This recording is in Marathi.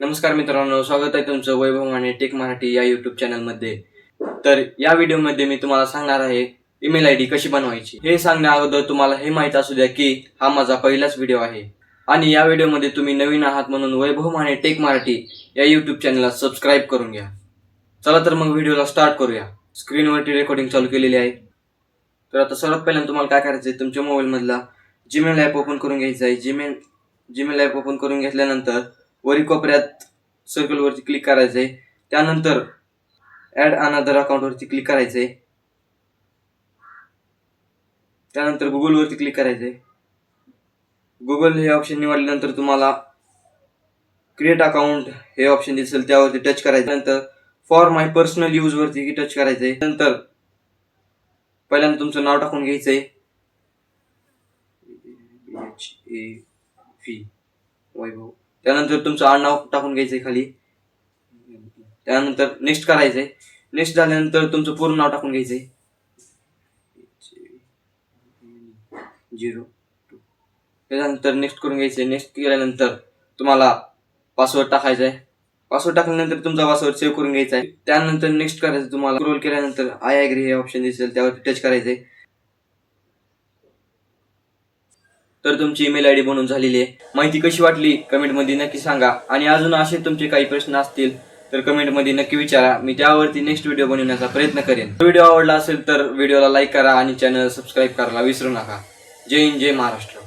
नमस्कार मित्रांनो, स्वागत आहे तुमचं वैभव आणि टेक मराठी या यूट्यूब चॅनलमध्ये. तर या व्हिडिओमध्ये मी तुम्हाला सांगणार आहे ईमेल आय डी कशी बनवायची. हे सांगण्या अगोदर तुम्हाला हे माहित असू द्या की हा माझा पहिलाच व्हिडिओ आहे आणि या व्हिडिओमध्ये तुम्ही नवीन आहात म्हणून वैभव आणि टेक मराठी या यूट्यूब चॅनलला सबस्क्राईब करून घ्या. चला तर मग व्हिडिओला स्टार्ट करूया. स्क्रीनवरती रेकॉर्डिंग चालू केलेली आहे. तर आता सर्वात पहिल्यांदा तुम्हाला काय करायचं आहे, तुमच्या मोबाईलमधला जीमेल ॲप ओपन करून घ्यायचा आहे. जीमेल ॲप ओपन करून घेतल्यानंतर वरी कोपऱ्यात सर्कल वरती क्लिक करायचंय. त्यानंतर ऍड अनदर अकाउंट वरती क्लिक करायचंय. त्यानंतर गुगल वरती क्लिक करायचंय. गुगल हे ऑप्शन निवडल्यानंतर तुम्हाला क्रिएट अकाउंट हे ऑप्शन दिसेल, त्यावरती टच करायचं. नंतर फॉर माय पर्सनल यूज वरती टच करायचंय. नंतर पहिल्यांदा तुमचं नाव टाकून घ्यायचंय, वैभव. त्यानंतर तुमचं आडनाव टाकून घ्यायचंय खाली. त्यानंतर नेक्स्ट करायचंय. नेक्स्ट झाल्यानंतर तुमचं पूर्ण नाव टाकून घ्यायचंय, 02. त्यानंतर नेक्स्ट करून घ्यायचंय. नेक्स्ट केल्यानंतर तुम्हाला पासवर्ड टाकायचा आहे. पासवर्ड टाकल्यानंतर तुमचा पासवर्ड सेव्ह करून घ्यायचा आहे. त्यानंतर नेक्स्ट करायचं. तुम्हाला स्क्रोल केल्यानंतर आय ॲग्री हे ऑप्शन दिसेल, त्यावरती टच करायचंय. तर तुमची ईमेल आय डी बनवून झालेली आहे. माहिती कशी वाटली कमेंटमध्ये नक्की सांगा आणि अजून असे तुमचे काही प्रश्न असतील तर कमेंटमध्ये नक्की विचारा. मी त्यावरती नेक्स्ट व्हिडिओ बनवण्याचा प्रयत्न करेन. व्हिडिओ आवडला असेल तर व्हिडिओला लाईक करा आणि चॅनल सबस्क्राईब करायला विसरू नका. जय हिंद, जय महाराष्ट्र.